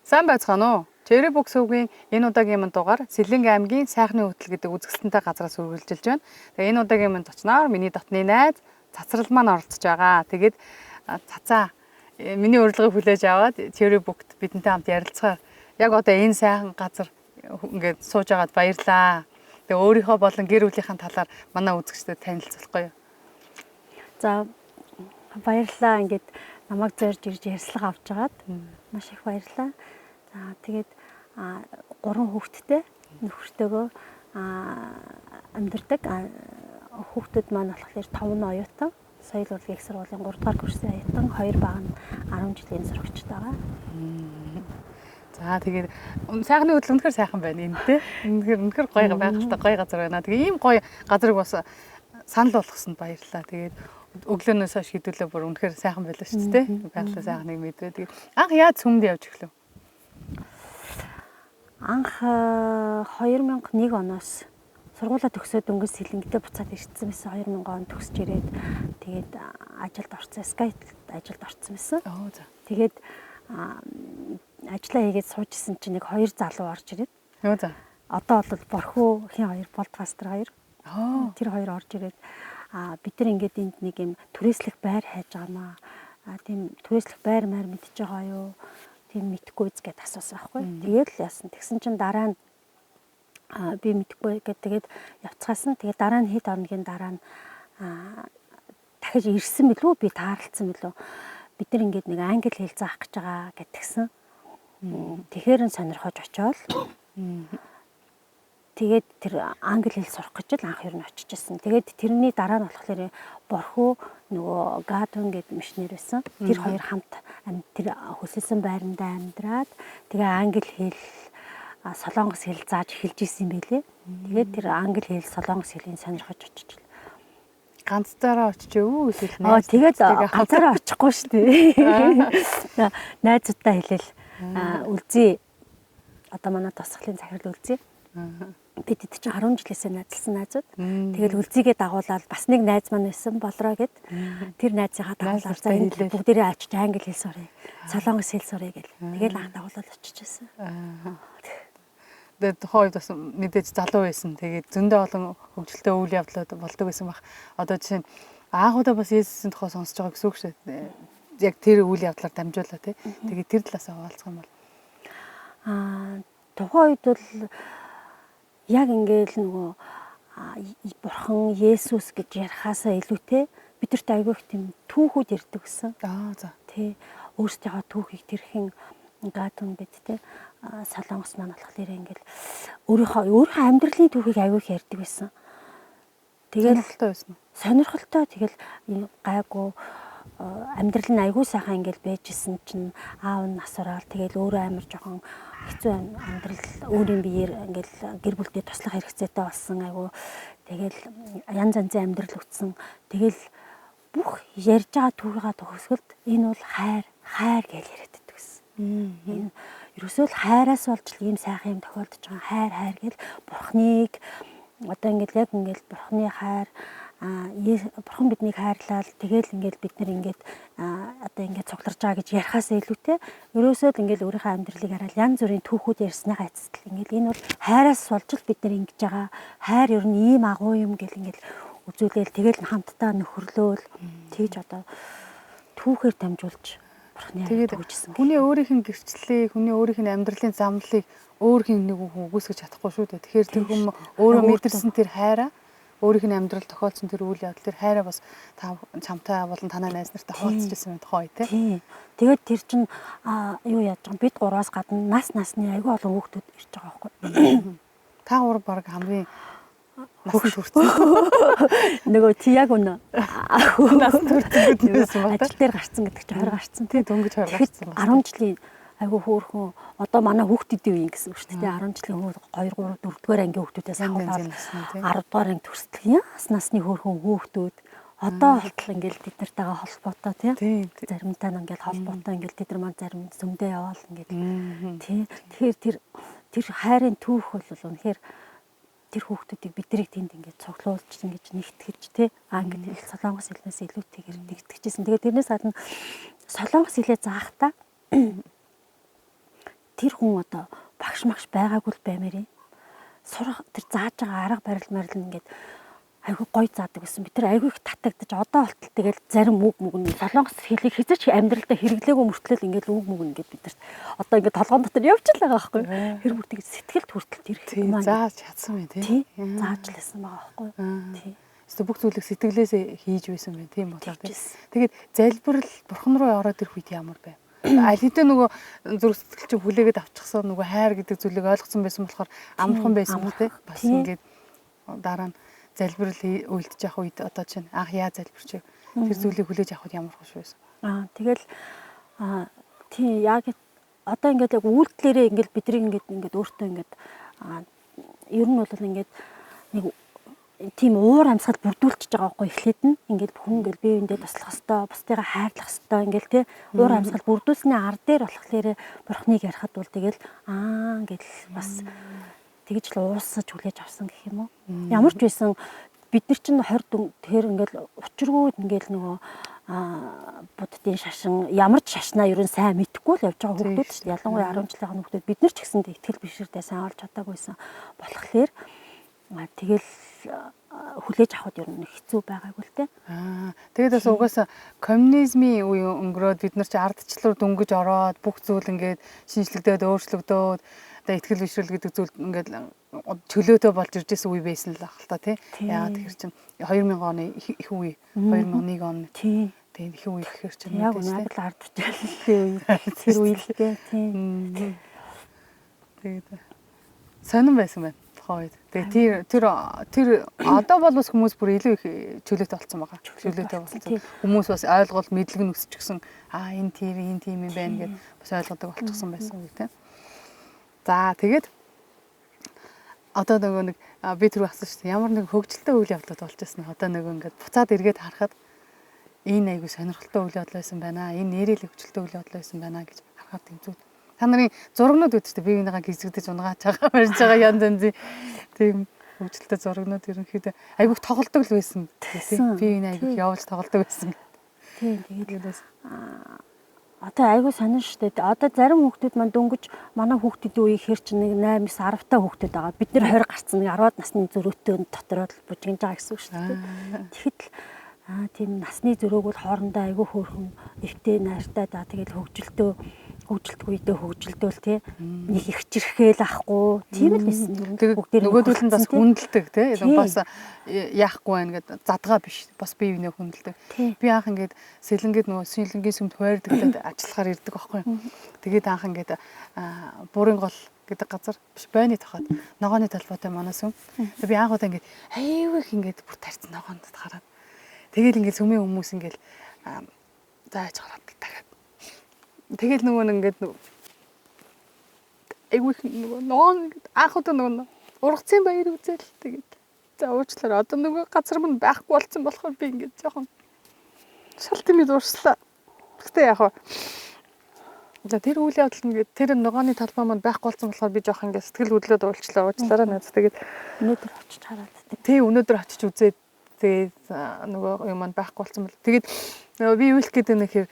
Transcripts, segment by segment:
Сайн байцгаана уу? Cherry Book сувгийн энэ удаагийн минь дугаар Сэлэнг аймгийн Сайхны хөтөл гэдэг үзэсгэлэнтэй газраас үргэлжилж байна. Тэгээ энэ удаагийн минь зочноор миний дотны найз Цацрал маань оролцож байгаа. Тэгээд цацаа миний урилгыг хүлээж аваад Cherry Book-т бидэнтэй хамт ярилцахаар яг одоо энэ сайхан газар ингээд сууж агаад баярлаа. Тэгээ өөрийнхөө болон гэр бүлийнхаа талаар манай үзэгчдэд танилцуулахгүй юу? За баярлалаа ингээд намайг зорж ирж ярьцлага авч байгаад маш их баярлалаа. За тэгээд 3 хүүхэдтэй нөхөртөөгөө амьдардаг. Хүүхдүүд маань болохоор 5 нь оюутан, соёл урлагийн их сургуулийн 3 дугаар курсын оюутан, 2 баг нь 10 жилийн сурагчтай байгаа. За тэгээд сайхны хөдөл үнэхээр сайхан байна энэ тий. Үнэхээр гоё байгальтай гоё газар байна. Тэгээ ийм гоё газрыг бас санал болгосонд баярлалаа. Тэгээд өглөөнөөс хойш хэдүүлээ бүр үнэхээр сайхан байлаа шүү дээ тий. Байгалаа сайхныг мэдрээ. Тэгээд анх яаж сүмд явж эхлэв? Анх 2001 оноос сургуулаа төгсөөд өнгөс Сэлэнгдээ буцаад ирсэн байсан. 2000 он төгсөж ирээд тэгээд ажилд орсон. Skype ажилд орсон байсан. За. Тэгээд ажлаа хийгээд суужсэн чинь нэг 2 залуу орж ирээд. За. Одоо бол борхуу хин 2 Болдгастер 2. Тэр 2 орж ирээд бид нар ингээд энд нэг юм түрээслэх байр хайж байгаамаа. Тийм түрээслэх байр маяр мэдчихэж байгаа юу? Тийм мэдхгүй гэж асуусан байхгүй. Тэгээд л яасан. Тэгсэн чинь дараа нь би мэдхгүй гэдэг тэгээд явцгаасан. Тэгээд дараа нь хэд хоногийн дараа нь дахиж ирсэн билүү? Би таарлцсан билүү? Бид нар ингээд нэг англи хэл заах гэж байгаа гэтгсэн. Тэгэхээр нь сонирхож очиод тэгээд тэр англи хэл сурах гэж л анх ер нь очижсэн. Тэгээд тэрний дараа нь болохоор борхуу нөгөө Гадун гэдэг мишнэр байсан. Тэр хоёр хамт тэр хөсөлсөн байрандаа амьдраад тэгээ англи хэл солонгос хэл зааж эхэлж исэн юм байлээ. Тэгээд тэр англи хэл солонгос хэлийг сонирхож очиж ганцаараа очиж өвөө эсвэл тэгээд ганцаараа очихгүй шүү дээ. Найзуудтай хэлээл үлзий одоо манай тусгалын захирал үлзий. Бид хэд чинь 10 жилээсээ найзлсан найзууд. Тэгэл үлзийгээ дагуулаад бас нэг найз маань байсан болроо гэд. Тэр найзынхаа дагуулаад за энэ бүгдээрээ альчиж англи хэл сурыг, солонгос хэл сурыг гэл. Тэгэл анх дагуулаад очижсэн. Тэгээд хойд бас мэдээж залуу байсан. Тэгээд зөндөө олон хөгжилтэй үйл явдлууд болдог байсан баг. Одоо жишээ нь аахуудаа бас Есүсийн тухай сонсож байгаа гэсэн үг шүү дээ. Яг тэр үйл явдлаар дамжуулаа тий. Тэгээд тэр талаас хаваалцах юм бол тухайн үед бол яг ингээл нөгөө бурхан Есүс гэж ярихаасаа илүүтэй бидэрт айгүйх тийм түүхүүд ярьдаг гэсэн. За. Тий. Өөрсдийнхөө түүхийг тэрхэн Гадун бид тий солонгос маань болохоор ингээл өөрийнхөө амьдралын түүхийг айгүйх ярьдаг байсан. Тэгэл сонирхолтой тэгэл гайгүй амьдрал нь айгүй сайхан ингээл байжсэн чинь аав нь насвараад тэгэл өөрөө амар жоохон хэцүү амьдрал өөрийн биеэр ингээл гэр бүлтэй туслах хэрэгцээтэй болсон айгүй тэгэл янз янзын амьдрал үтсэн тэгэл бүх ярьж байгаа түүхийгээ төгсгөлд энэ бол хайр гэж яриад байдаг гэсэн. Энэ ерөөсөө л хайраас болж л ийм сайхан юм тохиолдож байгаа хайр гэл бурхныг одоо ингээл яг ингээл бурхны хайр бурхан биднийг хайрлал тэгэл ингээл бид нар ингээд одоо ингээд цугларж байгаа гэж ярихаас илүүтэй ерөөсөө л ингээл өөрийнхөө амьдралыг хараад янз бүрийн түүхүүд ярьсныхаа эцэстэл ингээл энэ бол хайраас болж л бид нар ингэж байгаа хайр ер нь ийм агуу юм гэл ингээл үзүүлээл тэгэл хамтдаа нөхөрлөөл тэгж одоо түүхээр дамжуулж бурхны хайр төгжсөн. Хүний өөрийнх нь гэрчлэлийг, хүний өөрийнх нь амьдралын замналыг өөр хин нэг хүн үгүйсгэж чадахгүй шүү дээ. Тэгэхээр тэр хүн өөрөө мэдэрсэн тэр хайраа өөрийнх нь амьдрал тохиолдсон тэр үйл явдал тэр хайраа бас чамтай болон танай найз нартай хуваалцажсэн байх тухай тий. Тэгээд тэр чинь юу яаж байгаа бид 3-аас гадна насны айгүй олон хүүхдүүд ирж байгаа байхгүй. Та 3 баг хамгийн насны хүрсэн. Нөгөө чи яг үнэ. Нас хүрсэн байсан байна. Ажил дээр гарцсан гэдэг чинь 20 гарцсан тий. Дөнгөж 20 гарцсан байна. 10 жилийн айгүй хөөрхөн одоо манай хүүхдүүдийн үеийн гэсэн үг шүү дээ. 10 жилийн хүү 2 3 4 дугаар ангийн хүүхдүүдээс ахуулаад 10 дугаар анги төрсөл яас насны хөөрхөн хүүхдүүд одоо болтол ингээл бид нартайгаа холбоотой тий. Заримтай нь ингээл холбоотой ингээл тэд нар маань зарим зөмдөө яваал ингээл тий. Тэгэхээр тэр хайрын түүх бол үнэхээр тэр хүүхдүүдийг биднийг тэнд ингээд цуглуулж ингэж нэгтгэж тий. Англи хэл солонгос хэлнээс илүүтэйгээр нэгтгэжсэн. Тэгээд тэрнээс гадна солонгос хэлээ заахтаа тэр хүн одоо багш магш байгаагүй л баймаар юм. Сурах тэр зааж байгаа арга барил ингээд айгүй гоё заадаг гэсэн. Би тэр айгүй их татагдаж одоо болтол тэгэл зарим үг нь солонгос хэлийг хязгаарч амьдралдаа хэрэглээгүй мөртлөө ингээд үг ингээд бидэрт одоо ингээд толгоон дотор явж л байгаа байхгүй. Тэр бүр тэгээд сэтгэлд хүртэл тэр их юм аа. Зааж чадсан байх тий. Зааж л байсан байгаа байхгүй. Тий. Эсвэл бүх зүйлийг сэтгэлээсээ хийж байсан байх тийм болоо тий. Тэгээд залбирал бурхан руу ороод ирэх үед ямар байв? Аль хэдийн нөгөө зүрх сэтгэл чинь хүлээгээд авчихсан нөгөө хайр гэдэг зүйлийг ойлгосон байсан болохоор амархан байсан ба тий. Бас ингээд дараа нь залбирал үйлдэж явах үед одоо чинь анх яа залбирч тэр зүйлийг хүлээж авахд ямар хош байсан. Тэгэл тий яг одоо ингээд яг үйлдэлээрээ ингээд бидний ингээд өөртөө ингээд ер нь бол ингээд нэг тийм уур амьсгал бүрдүүлчихэж байгаа байхгүй эхлээд нь ингээд бүхэн ингээд бие биендээ туслах хэвээр бусдыгаа хайрлах хэвээр ингээд тий уур амьсгал бүрдүүлсэний ар дээр болохоор бурхныг ярихад бол тэгэл ингээд бас тэгж л уусаж хүлээж авсан гэх юм уу. Ямар ч байсан бид нар чинь 20 тэр ингээл учиргүй ингээл нөгөө буддын шашин ямар ч шашнаа ерөн сайн мэдхгүй л явж байгаа хүмүүс шүү дээ. Ялангуяа 10 жилийн хүмүүс бид нар ч гэсэн итгэл бишрдээ сайн олж чадаагүйсэн болохоор тэгэл хүлээж авахд ер нь хэцүү байгаагүй л те. Тэгээд бас угаасаа коммунизмын үе өнгөрөөд бид нар чи ардчлал дөнгөж ороод бүх зүйл ингээд шинжлэгдээд өөрчлөгдөөд одоо итгэл бишрэл гэдэг зүйл ингээд чөлөөтэй болж ирж байсан үе байсан л ах л та тий. Яагаад тэгэхээр чинь 2000 оны их үе 2001 он тий. Тэгээд их үе гэхээр чинь яг үнэхээр л ардчлалын үе тэр үе л тий. Тэгээд сонирн байсан байна. Тэгээд тэр одоо бол бас хүмүүс бүр илүү их чөлөөтэй болсон байгаа. Чөлөөтэй болсон. Хүмүүс бас ойлгол мэдлэг нь өсчихсөн. Энэ тийм юм байна гэд бас ойлгодог болчихсон байсан үг тийм. За тэгээд одоо нөгөө нэг би тэр багсан шүү дээ. Ямар нэг хөгжилтэй үйл явдлууд болж байсан. Одоо нөгөө ингээд буцаад эргээд харахад энэ айгу сонирхолтой үйл явдал байсан байна. Энэ нэрэл хөгжилтэй үйл явдал байсан байна гэж харахад тийм зүг. Та нарын зурагнууд үүд чинь бие бинийгаа гизгдэж унгааж байгаа барьж байгаа янз янзын тийм хөгжилтэй зурагнууд ерөнхийдөө айгүйх тоглодог л байсан тийм бие биенээ айгүйх явуулж тоглодог байсан. Тийм тэгээд одоо айгүй сонир шүү дээ. Одоо зарим хүүхдүүд маань дөнгөж манай хүүхдүүдийн үеийг хэр чинь нэг 8-9 10 та хүүхдүүд байгаа. Бид нэр 20 гарцсан нэг 10-аад насны зөрөөтэй дотороо л бужигнаж байгаа гэсэн үг шүү дээ. Тэгэхэд тийм насны зөрөөг бол хоорондоо айгүй хөөрхөн эвтэй найртай да тэгэл хөгжилтгүй дэ хөгжилдөөл тий нэг их чирхгээл ахгүй тийм л байсан. Нөгөөдөл нь бас хүндэлдэг тий бас яахгүй байна гэд задгаа биш бас бие бинээ хүндэлдэг. Би анх ингээд сэлэнгээд нөгөө сэлэнгийн сүмд хуйрдагтад ажиллахаар ирдэг байхгүй. Тэгээд анх ингээд буурын гол гэдэг газар биш байны тохоод ногооны талбайтай манай сүм. Тэгээд би анх удаа ингээд аюу их ингээд бүр тарьсан ногоонд хараад тэгээд ингээд сүмийн хүмүүс ингээд зааж гараад дахиад тэгэл нөгөө ингээд айгүй нөгөө анх удаа нөгөө ургацын баяр үзэл тэгээд за уучлаарай одоо нөгөө газар мань байхгүй болсон болохоор би ингээд жоохон шалтмид урслаа. Гэхдээ яг за тэр үйл явдал ингээд тэр ногооны талбай манд байхгүй болсон болохоор би жоохон ингээд сэтгэл хөдлөөд уучлаа. Уучлаарай надад тэгээд өнөөдөр очиж хараад тий өнөөдөр очиж үзээд тэгээд нөгөө юм манд байхгүй болсон бол тэгээд нөгөө би юу хэлэх гээд байна гэхээр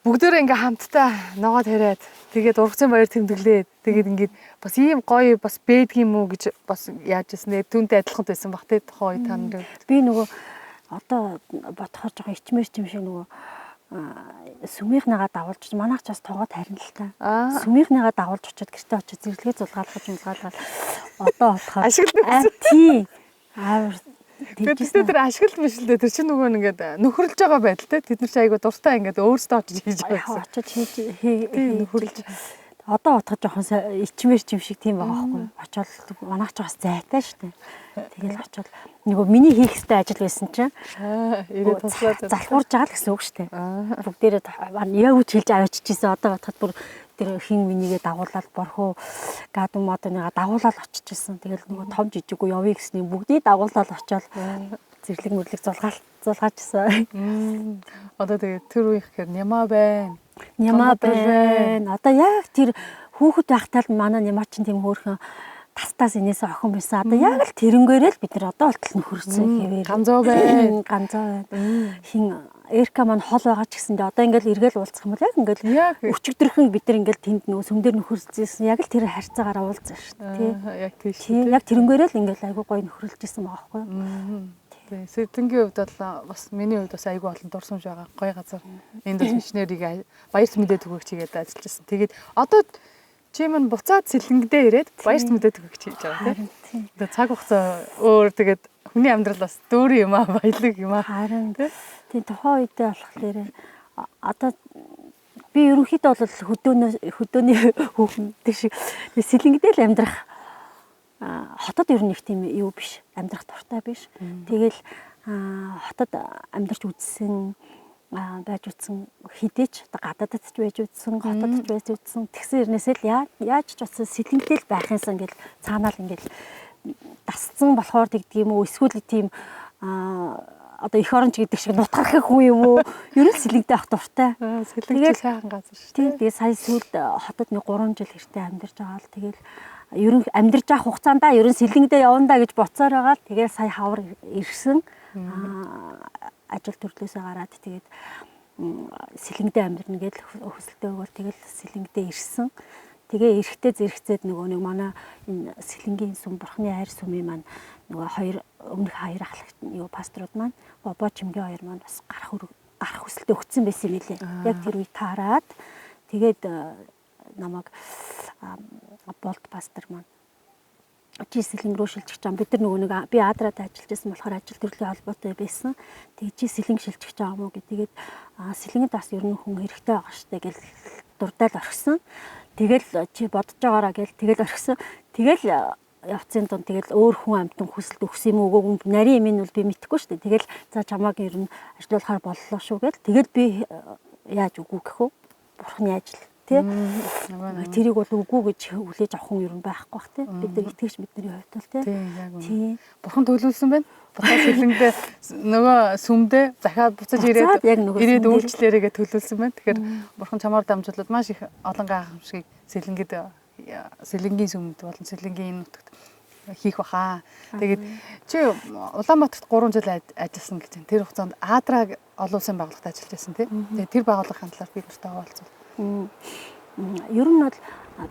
бүгдөө ингээ хамтдаа ногоо тариад тэгээд ургацын баяр тэмдэглээд тэгээд ингээд бас ийм гоё бас бэдг юм уу гэж бас яаж ирсэн түүнтэй адилхан байсан баг тий тухай та нар би нөгөө одоо бодохоор жоохон ичмэрч юм шиг нөгөө сүмийнхнийгаа дагуулж манайх ч бас тоогоо тарина л та. Сүмийнхнийгаа дагуулж очиод гэртээ очиод зэрлэгээ зулгаалгаж одоо бодохоор ашиглаж тий тэгээд тэр ашигла биш л дээ. Тэр чинь нөгөө ингээд нөхөрлж байгаа байдал те. Тэд нар чи айгу дуртай ингээд өөрсдөө очиж хийж байгаа. Очиж нөхөрлж. Одоо бодоход жоохон ичмэрч юм шиг тийм байгаа байхгүй. Очоод манайх ч бас зайтай шүү дээ. Тэгэл очоод нөгөө миний хийх ёстой ажил байсан чинь ирээд туслаад залхуурж байгаа л гэсэн үг шүү дээ. Бүгдээрээ яа үуч хэлж аваачижсэн. Одоо бодоход бүр тэр хин минийгээ дагуулаад борхоо гадуу модныгаа дагуулаад очижсэн. Тэгэл нөгөө том жижиггүй явъя гэсний бүгдийг дагуулаад очоод зэрлэг мэрлэг зулгаажсан. Одоо тэгээд тэр үеих гэхээр нямаа байна. Нямаа байна. Одоо яг тэр хүүхэд байхтаа л манай нямаа чинь тийм хөөрхөн тастаас инээс охин байсан. Одоо яг л тэрнгээрээ л бид нар одоо болтол нөхөрсөн хэвээр. Ганзоо байна. Ганзоо байна. Хин Эрка маань хол байгаа ч гэсэндээ одоо ингээл эргээл уулзах юм бол яг ингээл өчигдөрхөн бид нар ингээл тэнд нөгөө сүмдэр нөхөрлөжсэн яг л тэр харьцаагаараа уулзсан шүү дээ. Яг тийш. Тийм яг тэрнгээрээ л ингээл айгүй гоё нөхөрлөжсэн байгаа байхгүй юу? Тийм. Сэдэнгийн хувьд бол бас миний хувьд бас айгүй олон дурсамж байгаа. Гоё газар. Энд бол инженерийг баяр сүмдээ төгөөгч хийгээд ажиллаж байсан. Тэгээд одоо чи минь буцаад сэлэнгдээ ирээд баяр сүмдээ төгөөгч хийж байгаа тийм. Тэгээд цаг хугацаа өөр тэгээд хүний амьдрал бас дөөр юм аа, баялаг юм аа. Харин тийм тухайн үедээ болохоор одоо би ерөнхийдөө бол хөдөөний хүүхэн шиг сэлэнгдээ л амьдрах хотод ер нь их тийм юу биш, амьдрах дуртай биш. Тэгэл хотод амьдарч үзсэн байж утсан хідээч гадаадд ч байж утсан, хотод ч байж утсан. Тэгсэн хэрнээсээ л яаж ч утсан сэлэнгдэл байх юмсан ингээл цаанаа л ингээл дасцсан болохоор тэгдэг юм уу? Эсвэл тийм одоо эх оронч гэдэг шиг нутгарах хүн юм уу? Ер нь сэлэнгдээ авах дуртай. Сэлэнгдээ сайхан газар шүү дээ. Тэгээ сая сүүлд хотод нэг 3 жил хэртээ амьдарч байгаа л тэгэл ер нь амьдарч авах хугацаандаа ер нь сэлэнгдээ явандаа гэж боцоор байгаа л тэгээ сая хавар ирсэн. Ажил төрлөөсөө гараад тэгээд сэлэнгдээ амьдрна гэдэл хөсөлтөө өгөөл тэгэл сэлэнгдээ ирсэн. Тэгээ эрэхтэй зэрэгцээд нөгөө нэг манай энэ сэлэнгийн сүм бурхны хайр сүмийн маань нөгөө өмнөх хоёр ахлагч юу пасторууд маань бобо чимгээ хоёр маань бас гарах хүсэлтэд өгсөн байсан юм лээ. Яг тэр үе таарад тэгээд намайг болт пастор маань чи сэлэнг рүү шилжих чам бид нар нөгөө нэг би Адраад ажиллаж байсан болохоор ажил төрлийн холбоотой байсан. Тэгээд чи сэлэнг шилжих чам уу гэдэг. Тэгээд сэлэнгд бас ер нь хүн хэрэгтэй байгаа штэ гэл дурдаал орхисон. Тэгэл чи бодож байгаараа гэл тэгэл орхисон. Тэгэл явцын дунд тэгэл өөр хүн амтан хүсэлт өгсөн юм уу үгүй нарийн юм нь бол би мэдэхгүй шүү дээ. Тэгэл за чамааг ер нь ажиллуулахаар боллоо шүү гэл. Тэгэл би яаж үгүй гэхөө бурхны ажил тий. Тэрийг бол үгүй гэж хүлээж авах хүн ер нь байхгүй бах тий. Бид нар итгэж бидний хувьд бол тий. Тийм. Бурхан төлөвлөсөн байна. Буцаад сэлэнгдээ нөгөө сүмдээ захаад буцаж ирээд үйлчлээрээгээ төлөвлөсөн байна. Тэгэхээр бурхан чамаар дамжуулаад маш их олон гайхамшигыг сэлэнгийн сүмд болон сэлэнгийн энэ нутагт хийх баха. Тэгээд чи Улаанбаатарт 3 жил ажилласан гэж байна. Тэр хугацаанд Адраг олон улсын байгууллагад ажиллаж байсан тий. Тэгээд тэр байгууллагын талаар би нартай хуваалцвал. Ер нь бол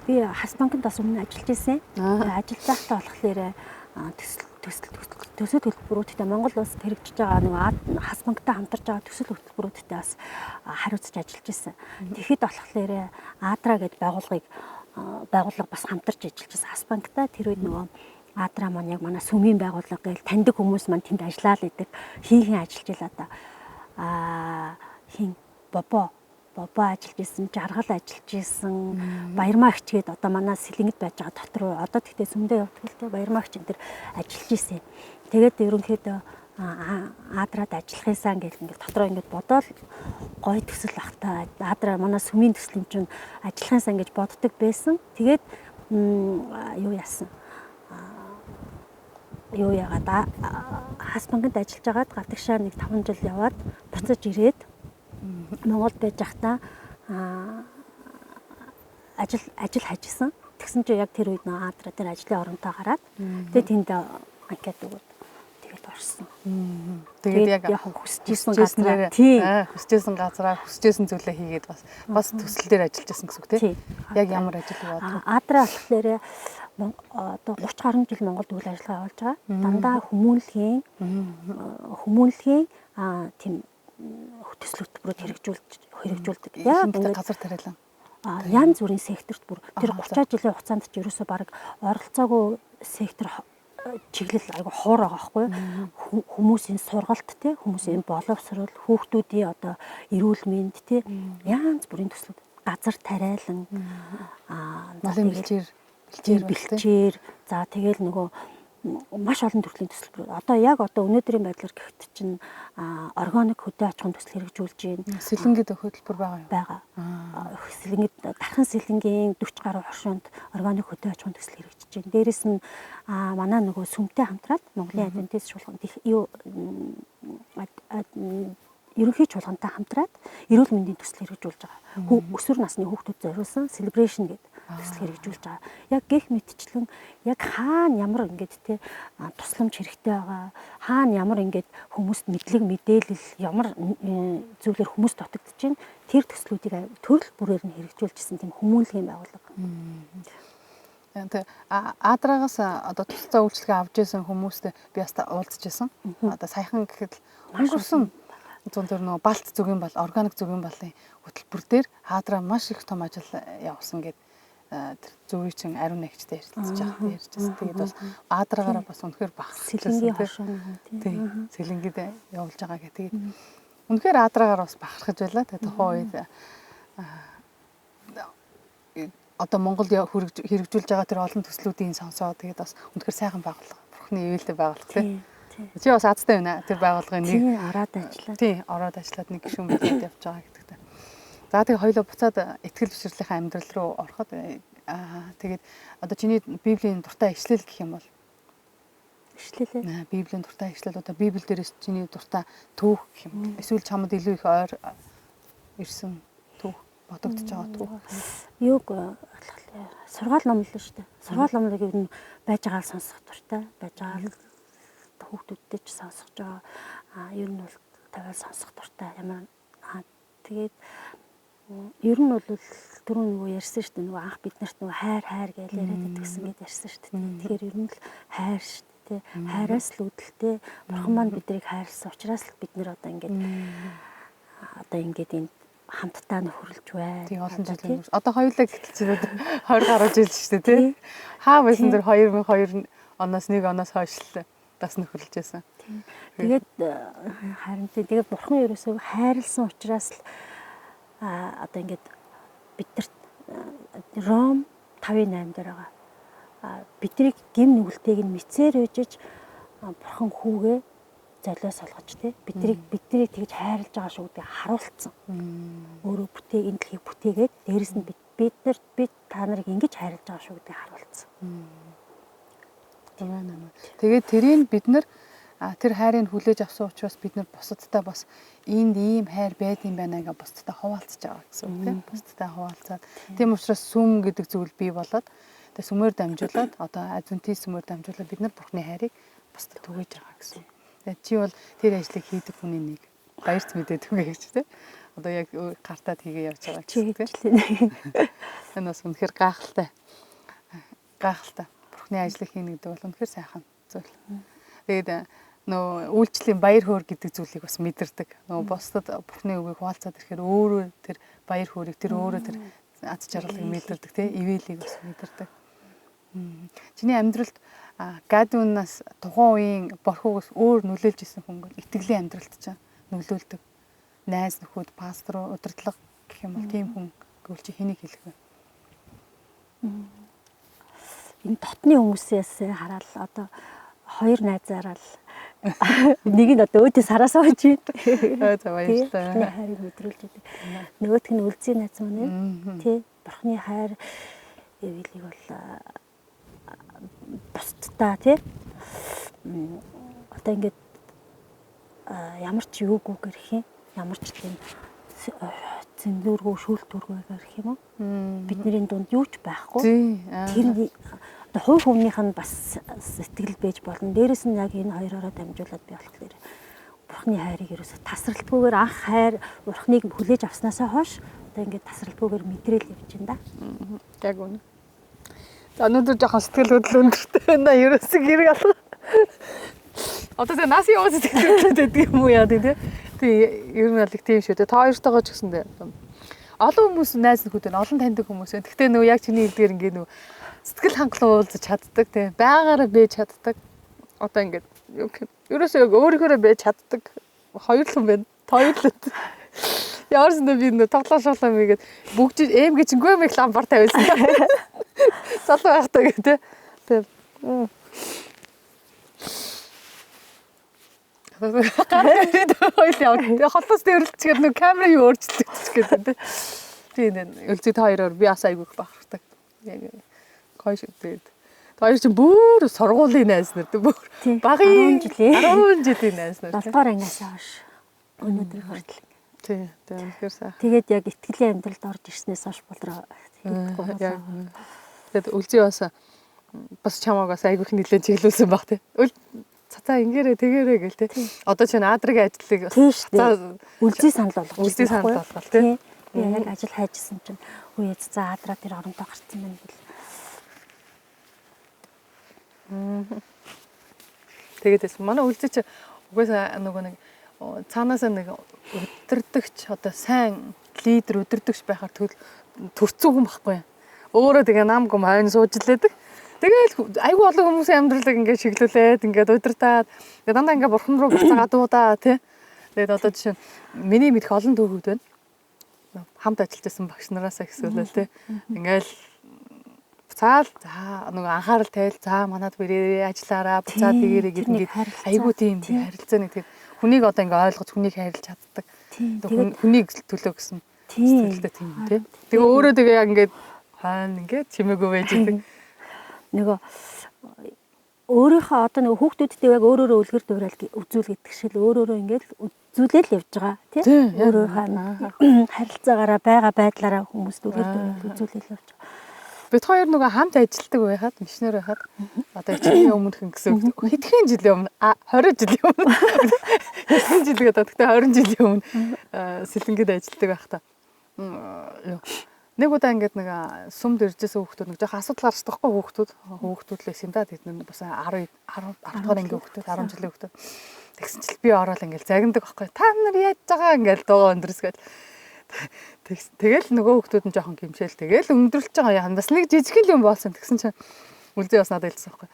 би Хас банкнд бас өмнө ажиллаж байсан. Ажиллаж байхдаа болохоор төсөл хөтөлбөрүүдтэй Монгол улс хэрэгжиж байгаа нэг Хас банктай хамтарч байгаа төсөл хөтөлбөрүүдтэй бас хариуцж ажиллаж байсан. Тэгэхэд болохоор Адра гэдэг байгууллага бас хамтарч ажиллаж байсан Хас банктай. Тэр үед нөгөө Адра маань яг манай сүмийн байгууллага гээл таньдаг хүмүүс маань тэнд ажиллаад идэг. Хин ажиллаж илаа да. Хин бобо ажиллаж исэн, жаргал ажиллаж исэн, баярмаа хичгээд одоо манай сэлэнгд байж байгаа дотор одоо тэгтээ сүмдээ явдаг л те баярмаа хичэн дээр ажиллаж исэн. Тэгээд ерөнхийдөө Адраад ажиллахынсан гэл ингээд дотроо ингээд бодоол гой төсөл багтаа Адраа манай сүмийн төсөл юм чинь ажиллахынсан гэж боддог байсан. Тэгээд юу яасан? Юу яагаад Хас банкнд ажиллаж байгаад гадагшаа нэг 5 жил яваад буцаж ирээд Монголд байж байхдаа ажил хажсан. Тэгсэн чинь яг тэр үед нөө Адраа дээр ажлын оронтой гараад тэгээд тэнд анкет өгөөд тэгээд орсон. Тэгээд яг хүсэжсэн газраа хүсэжсэн газраа хүсэжсэн зүйлээ хийгээд бас төсөл дээр ажиллаж байсан гэсэн үг тийм. Яг ямар ажил вэ? Адраа болохоор одоо 30 гаруй жил Монголд үйл ажиллагаа явуулж байгаа. Дандаа хүмүүнлэгийн тийм төсөл хөтөлбөрөд хэрэгжүүлдэг. Яг газар тариалан. Янз бүрийн секторт бүр тэр 30 жилийн хугацаанд ч ерөөсөө баг оролцоогүй сектор чиглэл айгу хоор байгаа байхгүй юу? Хүмүүсийн сургалт те хүмүүсийн боловсрол, хүүхдүүдийн одоо эрүүл мэнд те янз бүрийн төслүүд газар тариалан налын бэлчээр за тэгэл нөгөө маш олон төрлийн төсөл. Одоо өнөөдрийн байдлаар гэхэд чинь органик хөдөө аж ахуйн төсөл хэрэгжүүлж байна. Сэлэнгэд хөтөлбөр байгаа юу? Байгаа. Сэлэнгэд дархан сэлэнгийн 40 гаруй хоршоонд органик хөдөө аж ахуйн төсөл хэрэгжиж байна. Дээрээс нь манай нөгөө сүмтэй хамтраад Монголын адвентист шуулган ерөнхий чуулгантай хамтраад эрүүл мэндийн төсөл хэрэгжүүлж байгаа. Өсвөр насны хүүхдүүд зориулсан celebration гэдэг төсөл хэрэгжүүлж байгаа. Яг гэх мэтчлэн яг хаана ямар ингээд те тусламж хэрэгтэй байгаа, хаана ямар ингээд хүмүүст мэдлэг мэдээлэл ямар зүйлээр хүмүүс дутагдж байна. Тэр төслүүдийг төрөл бүрээр нь хэрэгжүүлжсэн тийм хүмүүнлэгийн байгууллага. Тэгээ Адрагаас одоо тусцаа үйлчлэгээ авч ирсэн хүмүүстэй би бас уулзчихсан. Одоо саяхан гэхэд өнгөрсөн зүүн төр нөгөө балт зүгийн бол органик зүгийн балын хөтөлбөр дээр Адраа маш их том ажил явуулсан гэдэг тэр зүрийн чин ариун нэгчтэй ярьж ярьжсэн. Тэгээд бас Адраагаараа бас үнэхээр бахархсан тийм сэлэнгэд явуулж байгаа гэх. Тэгээд үнэхээр Адраагаар бас бахархаж байлаа. Тэгээд тухайн үед одоо Монголд хэрэгжүүлж байгаа тэр олон төслүүдийн сонсоо тэгээд бас үнэхээр сайхан байгууллага. Бурхны ивэлтэй байгууллага тийм. Чи бас азтай байна тэр байгууллагын нэг ороод ажиллаад. Тийм, ороод ажиллаад нэг гишүүн мэдээд явж байгаа гэдэгтэй. За тэгээд хоёулаа буцаад итгэл бишрэлийнхаа амьдрал руу ороход тэгээд одоо чиний Библийн дуртай ишлэл гэх юм бол ишлэлээ. Библийн дуртай ишлэл одоо Библи дээрээс чиний дуртай түүх гэх юм. Эсвэл чамд илүү их ойр ирсэн түүх бодогдож байгаа түүх. Юуг сургаал ном л шүү дээ. Сургаал номыг юу байж байгаа л сонсох дуртай. Байж байгаа л хүүхдүүдтэй ч сонсож байгаа. Ер нь бол тавиал сонсох дуртай. Ямар тэгээд ер нь бол түрүү нөгөө ярьсан шүү дээ. Нөгөө анх бид нарт нөгөө хайр гэж яриад идэгсэн гэдээ ярьсан шүү дээ. Тэгэхээр ер нь л хайр шүү дээ. Хайраас л үүдэлтэй. Бурхан маань биднийг хайрлсан учраас л бид нэр одоо ингээд энэ хамтдаа нөхөрлж байна. Тийм олон жил. Одоо хоёулаа гэтэл 20 гаруй жил шүү дээ, тий. Хаа байсан тэр 2002 оноос нэг оноос хойш л бас нөхөрлж байсан. Тэгээд харин тэгээд бурхан ерөөсөө хайрлсан учраас л одоо ингээд биднэрт Ром 5:8 дээр байгаа. Биднийг гим нүгэлтэйг нь мэдсээр үжиж бурхан хүүгээ золиос олгож тий биднийг тэгж хайрлаж байгаа шүү гэдэг харуулцсан. Өөрөө энэ дэлхийг бүтээгээд дээрэс нь бид та нарыг ингэж хайрлаж байгаа шүү гэдгийг харуулцсан. Тэгээд тэрийг бид нар тэр хайрыг хүлээж авсан учраас бид нар бусадтай бас энд ийм хайр байд юм байна гэж бусадтай хуваалцаж байгаа гэсэн үг тийм. Бусадтай хуваалцаад тийм учраас сүм гэдэг зүйл бий болоод тэгээд сүмээр дамжуулаад одоо адвентист сүмээр дамжуулаад бид нар Бурхны хайрыг бусдад түгээж байгаа гэсэн. Тэгээд чи бол тэр ажлыг хийдэг хүний нэг баярц мэдээд үгүй гэж тийм. Одоо яг гартаад хийгээ явж байгаа гэсэн тийм. Энэ бас үнэхээр гайхалтай. Бурхны ажлыг хийнэ гэдэг бол үнэхээр сайхан зүйл. Тэгээд нөө үйлчлэлийн баяр хөөр гэдэг зүйлийг бас мэдэрдэг. Нөө бусдад Бурхны үгийг хуваалцаад ирэхээр өөрөө тэр баяр хөөргийг тэр өөрөө тэр аз жаргалыг мэдэрдэг тийм. Ивэлийг бас мэдэрдэг. Чиний амьдралд Гадунаас тухайн үеийн борхоогоос өөр нөлөөлж исэн хүн бол итгэлийн амьдралд ч нөлөөлдөг. Найз нөхөд, пастор, удирдлага гэх юм бол тийм хүн гэвэл чи хэнийг хэлэх вэ? Энэ дотны хүмүүсээс хараад одоо хоёр найзаараа л нэг нь одоо өөдөөс хараасаа хож байна. За баярлалаа. Хайрыг мэдрүүлж байдаг. Нөгөөх нь үлзий найз маань тий Бурхны хайр эвэлийг бол бусдаа тий одоо ингээд ямар ч юуг гэрх юм ямар ч тийм зэндүүргөө шүүлтүүргөө гэрх юм уу бидний дунд юу ч байхгүй тэр одоо хувь хүмүүнийх нь бас сэтгэл байж болно дээрэс нь яг энэ хоёроо дамжуулаад би болохоор Бурхны хайрыг ерөөсө тасралтгүйгээр анх хайр Бурхныг хүлээж авснаасаа хойш одоо ингээд тасралтгүйгээр мэдрээл явж байна да яг үнэ. За өнөөдөр жоохон сэтгэл хөдлөл өндөртэй байна. Ерөөсөө гэрэг алга. Одоо тэ нас яваад сэтгэл хөдлөлтэй гэдэг юм уу яа тий. Тий ер нь бол их тийм шүү дээ. Та хоёртойгоо ч гэсэн олон хүмүүс найз нөхөд байна. Олон таньдаг хүмүүс байна. Гэхдээ нөгөө яг чиний хэлдгээр ингээд нөгөө сэтгэл хангалуун уулзаж чаддаг тий. Байгаараа бэж чаддаг. Одоо ингээд ерөөсөө өөрийнхөө бэж чаддаг. Хоёр л юм байна. Хоёрлоо. Яарсан би нөгөө тоглоо шоолоо мэйгээд бүгд эм гэжингүй мэйг ламбар тавьсан. Залуу байхдаа гэдэг тий. Хоёул яваа. Холбоос дэвэрлэлчээр нэг камерыг өөрчлөлтөж гэдэг тий. Тийм үлзий та хоёроор би бас айгүйх бахархдаг. Яг гоё шүү дээ. Та хоёр чинь бүр сургуулийн найз нар дээ. Бүр багын 10 жилийн найз нар. 7 дугаар ангиас хойш өнөөдөр хүртэл Тий. Тэгэхээр сайхан. Тэгээд яг итгэлийн амьдралд орж ирснээс хойш болроо хийхгүй болсон. Тэгээд үлзий бас чамааг бас айгүйх нэлээд чиглүүлсэн баг тий. Цацаа ингээрээ тэгээрээ гэл тий. Одоо чинь аадрын ажлыг үлзий санал болгож. Үлзий санал болгол тий. Би яг ажил хайжсэн чинь үе цацаа аадраа тэр оронтой гарцсан байна гэл. Тэгээд манай үлзий чи угаасаа нөгөө нэг цаанаасаа нэг өдөрдөгч одоо сайн лидер өдөрдөгч байхаар төрцөн хүн байхгүй. Өөрөө тэгээ намгүй хойно сууж лээдэг. Тэгэл айгүй олон хүмүүсийн амьдралыг ингээд шиглүүлээд ингээд удирдаад тэгээ дандаа ингээд бурхан руу буцаагаад дуудаа тий. Тэгээд одоо жишээ нь миний мэдэх олон төвхүүд байна. Хамт ажиллаж байсан багш нараасаа гэсүүлээ тий. Ингээл буцаал за нөгөө анхаарал тайл за манад бэрээ ажиллаараа буцаад тэгэрэй гэдэг ингээд айгүй тийм харилцааны тэгээд хүнийг одоо ингээд ойлгож хүнийг хайрлаж чаддаг. Хүнийг төлөө гэсэн сэтгэлтэй тийм тий. Тэгээ өөрөө тэгээ яг ингээд хаана ингээд чимээгүй байж идэг. Нөгөө өөрийнхөө одоо нөгөө хүүхдүүдтэй яг өөрөөрөө үлгэр дуурайл үзүүл гэдэг шиг л өөрөөрөө ингээд үзүүлэл явж байгаа тийм өөрөөхөө харилцаагаараа байгаа байдлаараа хүмүүст үлгэр дуурайл үзүүлэл явж байгаа. Бид хоёр нөгөө хамт ажилладаг байхад мишнэр байхад одоо ичгийн өмнөх гэсэн хэдхэн жилийн өмнө 20 жилийн өмнө хэдхэн жил гэдэг гэхдээ 20 жилийн өмнө сэлэнгэд ажилладаг байхдаа нэг удаа ингээд нэг сумд иржсэн хүүхдүүд нэг жоохон асуудал гарч тахгүй хүүхдүүд л байсан да тэд нэг бас 10 дугаар ангийн хүүхдүүд 10 жилийн хүүхдүүд тэгсэн чил би ороод ингээд загнадаг байхгүй та нар яаж байгаа ингээд дуугаа өндөрсгөл тэгэл нөгөө хүүхдүүд нь жоохон гимшээл тэгэл өндөрлөж байгаа яа бас нэг жижиг юм болсон тэгсэн чинь үлзий бас надад хэлсэн байхгүй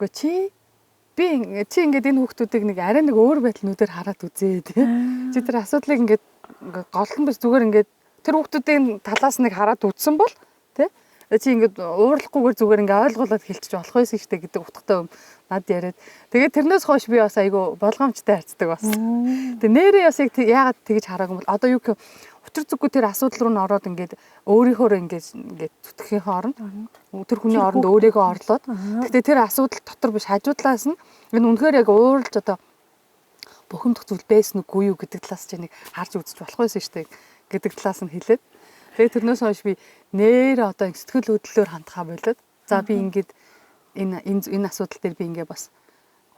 үгүй чи ингээд энэ хүүхдүүдийг нэг арай нэг өөр байдал нүдээр хараад үзээ тий чи тэр асуудлыг ингээд голтон биш зүгээр ингээд тэр хүүхдүүдийн талаас нэг хараад үзсэн бол тий чи ингээд уурлахгүйгээр зүгээр ингээд ойлгуулад хэлчих болох байсан шүү дээ гэдэг утгатай над яриад тэгээд тэрнээс хойш би бас айгүй болгоомжтой харцдаг бас тэгээд нэрээ бас яг яагаад тэгж хараагүй бол одоо юу гэх учир зүггүй тэр асуудал руу н ороод ингээд өөрийнхөө ингээд зүтгэхийн хооронд тэр хүний оронд өөрийгөө орлоод гэхдээ тэр асуудал дотор биш хажуудлаас нь энэ үнэхээр яг ууралж одоо бухимдах зүйл байсан үгүй юу гэдэг талаас чинь нэг харж үзэж болох байсан шүү дээ гэдэг талаас нь хэлээд тэгээд тэрнээс хойш би нэр одоо сэтгэл хөдлөлөөр хандхаа болоод за би ингээд энэ асуудал дээр би ингээд бас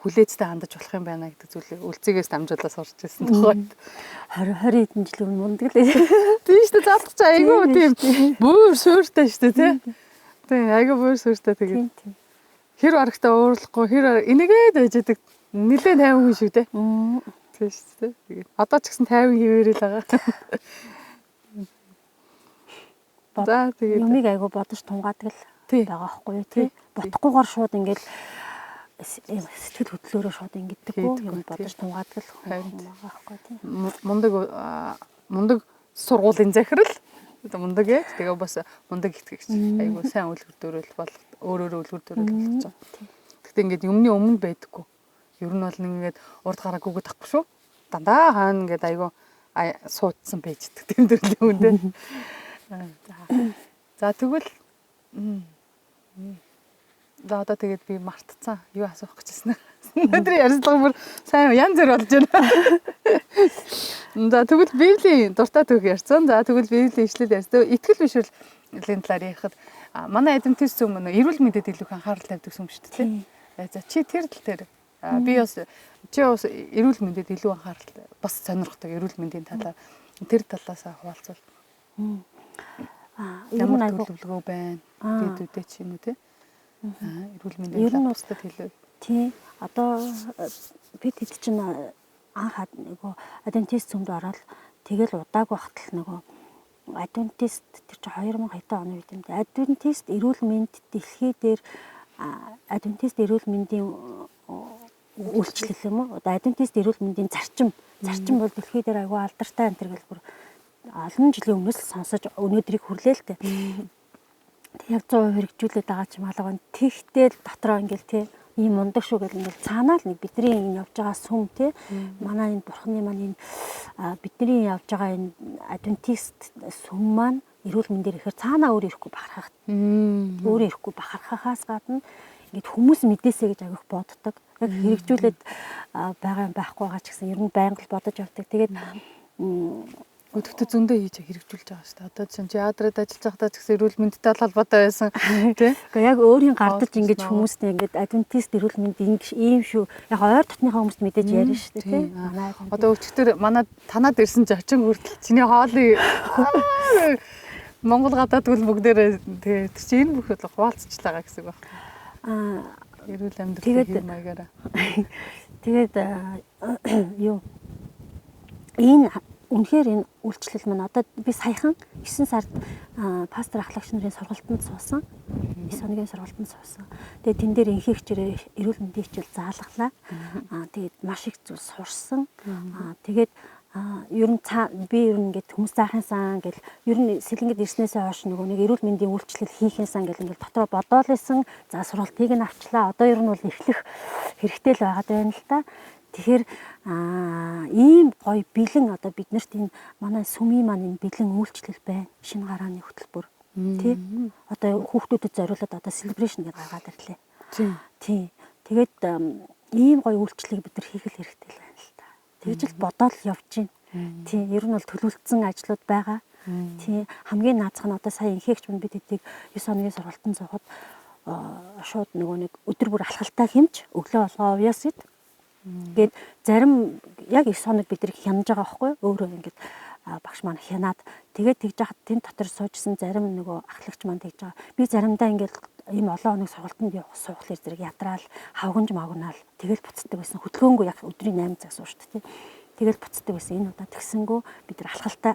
хүлээцтэй хандаж болох юм байна гэдэг зүйлийг үлцгээс дамжуулаад сурч ирсэн тохойд 20 хэдэн жилийн мундаг лээ. Тийм шүү дээ заалах чаа айгүй тийм бүр сууртай шүү дээ тий айгүй бүр сууртай тэгээд хэр арагтаа уурлахгүй хэр энийгээд байж идэг нэлээд 50 хүн шүү дээ тийм шүү дээ тэгээд одоо ч гэсэн 50 хിവэрэл байгаа. За тэгээд юмыг айгүй бодож тунгаадаг л байгаа байхгүй тий бодохгүйгээр шууд ингээд сэтгэл хөдлөлөөрөө шууд ингэдэггүй юм бодож тунгаадаг л байгаа байхгүй тий мундаг сургуулийн захирал мундаг яа тэгээ бас мундаг итгэгч айгуу сайн үлгэр дуурайл бол өөрөөрөө үлгэр дуурайл болгож байгаа. Гэхдээ ингээд юмны өмнө байдаггүй. Ер нь бол ингээд урд гараагүйгээ тахгүй шүү. Дандаа хаана ингээд айгуу суудсан байж идэг тэмдэглэлийн үндэ. За тэгвэл за одоо тэгээд би мартцсан. Юу асуух гэжсэн бэ? Өдрийн ярилцлага бүр сайн янз бүр болж байна. За тэгвэл Библийн дуртай түүх ярьсан. За тэгвэл Библийн ишлэл ярьсан. Итгэл бишрэлийн талаар ярихад манай адвентист хүмүүс эрүүл мэндэд илүү анхаарал тавьдаг юм шүү дээ. За чи тэр тал дээр би бас эрүүл мэндэд илүү анхаарал бас сонирхдаг эрүүл мэндийн талаар тэр талаас хуваалцвал. Ямар төлөвлөгөө байна? Бидүүдээ ч юм уу те. Эрүүл мэндийн талаар тусдад хэлээ. Тий. Одоо бид хэд чинь анх нөгөө адвентист цөмд ороод тэгэл удааг багтал нөгөө адвентист тэр чинь 2000 хэдэн оны үед юм дээ. Адвентист эрүүл мэнд дэлхий дээр адвентист эрүүл мэндийн үйлчлэл юм уу? Одоо адвентист эрүүл мэндийн зарчим бол дэлхий дээр аюул алдартай энэ төр гэл бүр олон жилийн өмнөөс сонсож өнөөдрийг хүрлээ л дээ. Тэг яг 100% хэрэгжүүлээд байгаа ч юм алга. Тэгтэл дотроо ингээл тий ийм мундаг шүү гэл ингээл цаанаа л нэг бидний энэ явж байгаа сүм тий манай энэ бурхны маань энэ бидний явж байгаа энэ адвентист сүм маань эрүүл мэндээр ихээр цаанаа өөр ирэхгүй бахархахаас гадна ингээд хүмүүс мэдээсэй гэж агиох боддог. Яг хэрэгжүүлээд байгаа юм байхгүй байгаа ч гэсэн ер нь байнга л бодож явдаг. Тэгээд Өдөртөө зөндөө хийж хэрэгжүүлж байгаа шүү дээ. Одоо чинь театрт ажиллаж байхдаа ч гэсэн эрүүл мэндтэй холбоотой байсан тий. Гэхдээ яг өөрийн гардаж ингэж хүмүүстэй ингэж адвентист эрүүл мэнд ингэж ийм шүү. Яг ойр дотныхаа хүмүүст мэдээж ярина шүү дээ тий. Одоо өчигдөр манай танаад ирсэн ч очин хүртэл чиний хоолыг Монгол гадаад гүйл бүгдээрээ тэгээ чи энэ бүх л хуваалцчихлаа гэсэн үг байна. Эрүүл амьдралын маягаар. Тэгээд юу энэ үнэхээр энэ үйлчлэл маань одоо би саяхан 9 сард пастор ахлагч нарын сургалтанд суусан. 9 хоногийн сургалтанд суусан. Тэгээд тэн дээр инхий хичээрээр эрүүл мэндийн хичээл заалгалаа. Тэгээд маш их зүйл сурсан. Тэгээд ер нь би ер нь ингээд хүмүүс заахын сан гэл ер нь сэлэнгэд ирснээсээ хойш нөгөө нэг эрүүл мэндийн үйлчлэл хийхин сан гэл ингээд дотроо бодоол исэн. За сургалтыг нь авчлаа. Одоо ер нь бол эхлэх хэрэгтэй л байгаад байна л та. Тэгэхээр ийм гоё бэлэн одоо биднэрт энэ манай сүмийн маань энэ бэлэн үйлчлэл байна. Шинэ гарааны хөтөлбөр тий. Одоо хүүхдүүдэд зориулаад одоо celebration гэж гаргаад ирлээ. Тий. Тэгээд ийм гоё үйлчлэлийг бид нар хийх хэрэгтэй л байна л та. Тэгж л бодоол явж байна. Тий. Ер нь бол төлөвлөсөн ажлууд байгаа. Тий. Хамгийн наазах нь одоо сая инхэгч мань бид эдийг 9 хоногийн сургалтанд суугаад шууд нөгөө нэг өдөр бүр алхалтай хэмж өглөө болгоо увяасд гээд зарим яг 9 хоног бид нар хянаж байгаа байхгүй өөрөө ингээд багш маань хянаад тэгээд тэгж яхад тэн дотор суужсэн зарим нөгөө ахлагч маань тэгж байгаа би заримдаа ингээд ийм олон хоног сургалтанд явах суухлаар зэрэг ядраал хавганж магнаал тэгэл буцдаг байсан хөдөлгөөнгүй яг өдрийн 8 цаг суушд тий тэгэл буцдаг байсан энэ удаа тэгсэнгүү бид нар алхалтай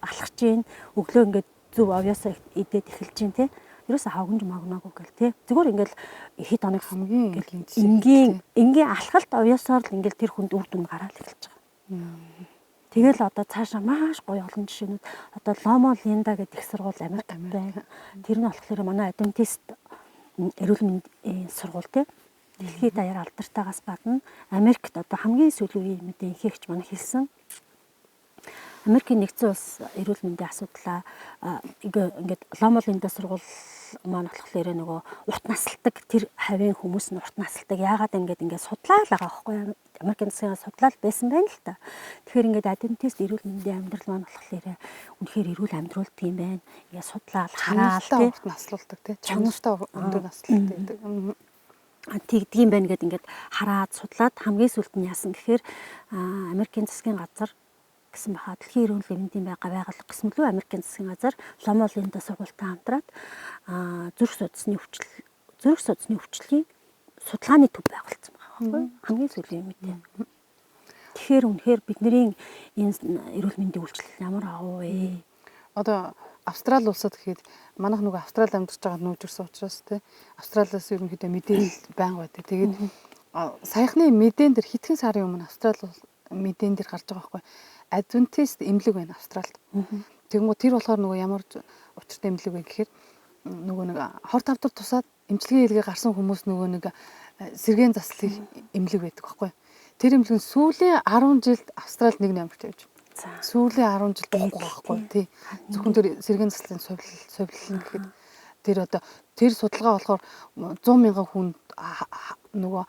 алхаж гин өглөө ингээд зөв овёосоо идээд эхэлж гин тий ерөөсө хавганж магнаагүй гэл тий зүгээр ингээл хэд хоног хамгийн энгийн алхалт овёосоор л ингээл тэр хүнд үр дүн гараад эхэлж байгаа. Тэгэл одоо цаашаа маш гоё олон жишээнүүд одоо Ломо Линда гэдэг их сургууль Америкт байна. Тэр нь болохоор манай адвентист эрүүл мэндийн сургууль тий дэлхийд даяар алдартаагаас гадна Америкт одоо хамгийн сүүлийн үеийн мэдээ инхэгч маань хэлсэн. Америкийн нэгдсэн улс эрүүл мэндийн асуудлаа ингээд Ломо Линда сургууль маань болохоор нөгөө урт насалдаг тэр хавийн хүмүүс нь урт насалдаг яагаад ингээд судлаа л байгаа байхгүй Америкийн засгийн судлал байсан байна л та. Тэгэхээр ингээд адвентист эрүүл мэндийн амьдрал маань болохоор үнэхээр эрүүл амьдруулдаг юм байна. Ингээд судлаад хараал тий урт наслуулдаг тий чанартай өндөр наслуулдаг гэдэг. Тэгдэг юм байна гэдээ ингээд хараад судлаад хамгийн сүүлд нь яасан гэхээр Америкийн засгийн газар гэсэн баха дэлхийн эрүүл мэндийн байгууллага гэсэн мөлөө Америкийн засгийн газар Ломо Линда сургуультай хамтраад зүрх судасны өвчлөлийн судалгааны төв байгуулсан байгаа байхгүй хамгийн сүүлийн мэдээ. Тэгэхээр үнэхээр бидний энэ эрүүл мэндийн үйлчлэл ямар агуу вэ? Одоо Австрали улсад гэхэд манайх нөгөө Австрали амьдарч байгаа нүүжирсэн учраас тий Австралиас ерөнхийдөө мэдээлэл байнга байдаг. Тэгээд саяхны мэдэн дээр хэдхэн сарын өмнө Австрали мэдэн дээр гарч байгаа байхгүй адвентист эмнэлэг байна Австралид. Тэгмүү тэр болохоор нөгөө ямар учиртай эмнэлэг вэ гэхээр нөгөө нэг хор тавдар тусаад эмчилгээ хийлгээ гарсан хүмүүс нөгөө нэг сэргээн заслыг эмнэлэг байдаг байхгүй. Тэр эмнэлэг сүүлийн 10 жилд Австралид нэг нэмэрч явж байна. Сүүлийн 10 жилд байхгүй тий. Зөвхөн тэр сэргээн заслын сувлал гэхэд тэр одоо тэр судалгаа болохоор 100 мянган хүн нөгөө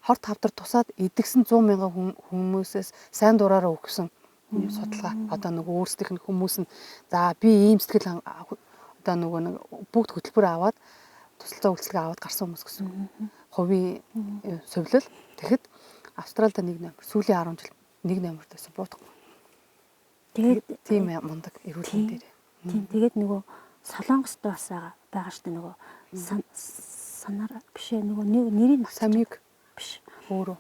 хор тавдар тусаад идэгсэн 100 мянган хүмүүсээс сайн дураараа өгсөн судалгаа. Одоо нөгөө өөрсдийнх нь хүмүүс нь за би ийм сэтгэл одоо нөгөө нэг бүгд хөтөлбөр аваад тусалцаа үйлчлэгээ аваад гарсан хүмүүс гэсэн. Хувийн сувлал. Тэгэхэд Австралид нэг номер сүүлийн 10 жил нэг номерт байсан буудахгүй. Тэгээд тийм мундаг эрүүл мэнд дээр. Тийм тэгээд нөгөө Солонгост бас байгаа штэ нөгөө санаар биш нөгөө нэрийн самиг биш өөрөө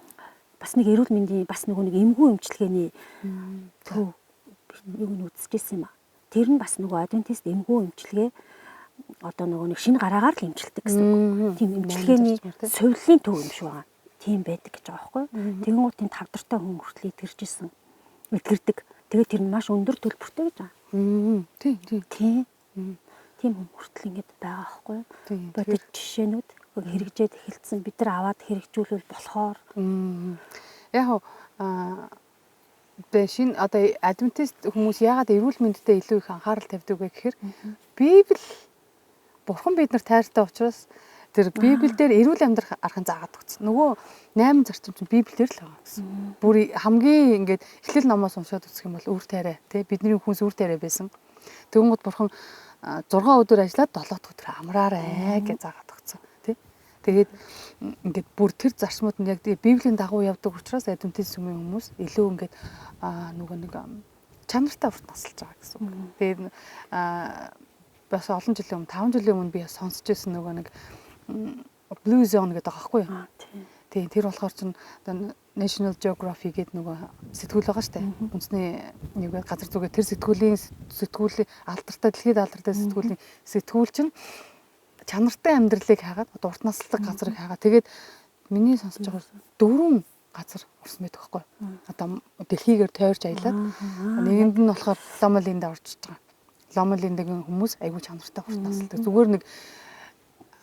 бас нэг эрүүл мэндийн бас нөгөө нэг эмгүү эмчилгээний төв юу нь үзчихсэн юм а. Тэр нь бас нөгөө адвентист эмгүү эмчилгээ одоо нөгөө нэг шинэ гараагаар л эмчилдэг гэсэн үг. Тийм эмчилгээний сувлын төв юм шиг байгаа. Тийм байдаг гэж байгаа байхгүй. Тэгэнгүүт тийм тавдартай хүн хүртэл идэржсэн. Идгэрдэг. Тэгээд тэр нь маш өндөр төлбөртэй гэж байгаа. Тийм хүн хүртэл ингэж байгаа байхгүй. Бодит жишээнүүд хэрэгжээд эхэлсэн бид нар аваад хэрэгжүүлвэл болохоор яг шинэ одоо адвентист хүмүүс яагаад эрүүл мэндэд илүү их анхаарал тавьдаг вэ гэхээр Библи бурхан бид нар тайртай учраас Тэр Библиэлд эрүүл амьдрах арган заагаад өгсөн. Нөгөө 8 зарчим чинь Библиэлд л байгаа гэсэн. Бүр хамгийн ингээд эхлэл номоос уншаад үзэх юм бол үр тариа тий бидний хүнс үр тариа байсан. Тэгвэл бурхан 6 өдөр ажиллаад 7 дахь өдөр амраарай гэж заагаад өгсөн тий. Тэгээд ингээд бүр тэр зарчмууд нь яг Библийн дагуу явдаг учраас адвентист сүмийн хүмүүс илүү ингээд нөгөө нэг чанартай урт насалж байгаа гэсэн үг. Тэгээд бас олон жилийн өмнө 5 жилийн өмнө би сонсч байсан нөгөө нэг Blue Zone гэдэг байгаа байхгүй юу? Тийм тэр болохоор чинь National Geography гэдэг нөгөө сэтгүүл байгаа штэ. Үндэсний нэг газар зүгээ тэр сэтгүүлийн алдартай дэлхийд алдартай сэтгүүл чинь чанартай амьдралыг хагаад одоо урт насалдаг газрыг хагаад тэгээд миний сонсож байгаа 4 газар урсан байдаг байхгүй юу? Одоо дэлхийгээр тойрч аялаад нэгэнд нь болохоор Loma Linda орж байгаа. Loma Linda-гийн хүмүүс айгүй чанартай урт насалдаг. Зүгээр нэг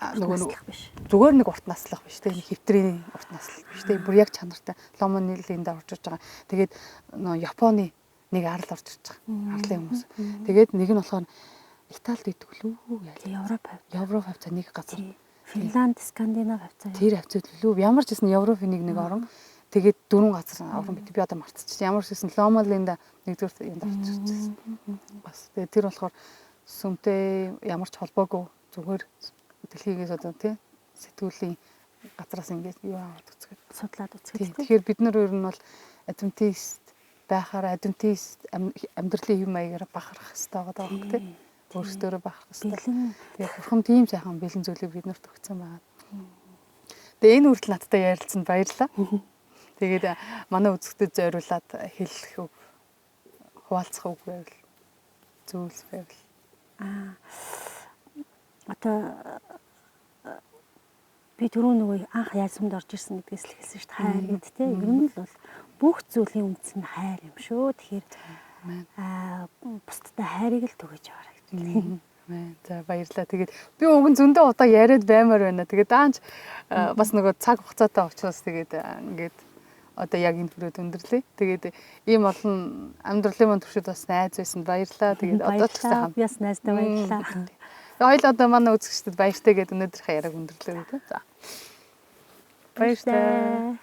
зүгээр нэг урт наслах биш те хэвтрийн урт наслах биш те бүр яг чанартай Loma Linda орж байгаа. Тэгээд Японы нэг арал орж ирж байгаа. Арлын хүмүүс. Тэгээд нэг нь болохоор Италид идэг лүү Европ хавцаа нэг газар. Финланд, Скандинав хавцаа. Тэр хавцууд лүү ямар ч гэсэн Европын нэг орон. Тэгээд 4 газар орон бит би одоо мартчихсан. Ямар ч гэсэн Loma Linda нэгдүгээр энд орж ирсэн. Бас тэгээд тэр болохоор сүмтэй ямар ч холбоогүй зүгээр дэлхийгээс одоо тий сэтгүүлийн газраас ингээд юу аваад үзгээд судлаад үзгээд. Тэгэхээр бид нар ер нь бол адвентист байхаар адвентист амьдралын хэм маягаар бахарах хэрэгтэй байгаа даа тий. Өөрсдөө бахарах хэрэгтэй. Тэгээд бурхан тийм сайхан бэлэн зүйлийг бид нарт өгсөн байгаа. Тэгээд энэ үрдэл надтай ярилцсанд баярлалаа. Тэгээд манай үзэгдэд зориулаад хэлэх үг хуваалцах үг байвал зүйлс байвал одоо би түрүү нөгөө анх ясамд орж ирсэн гэдгээс л хэлсэн шүү дээ. Хайр гэдэг тийм. Ер нь л бол бүх зүйлийн үндэс нь хайр юм шүү. Тэгэхээр бусдад хайрыг л түгэж аваарай гэдэг. За баярлалаа. Тэгээд би уг нь зөндөө удаа яриад баймаар байна. Тэгээд даанч бас нөгөө цаг хугацаатай учраас тэгээд ингээд одоо яг энэ хүрээд өндөрлөө. Тэгээд ийм олон амьдралын мань туршид бас найз байсан баярлалаа. Тэгээд одоо ч гэсэн хамт яс найзтай баярлалаа. Хоёул одоо манай үзэгчдэд баяртай гэдэг өнөөдрийнхээ яриаг өндөрлөө гэдэг. За. Баяртай.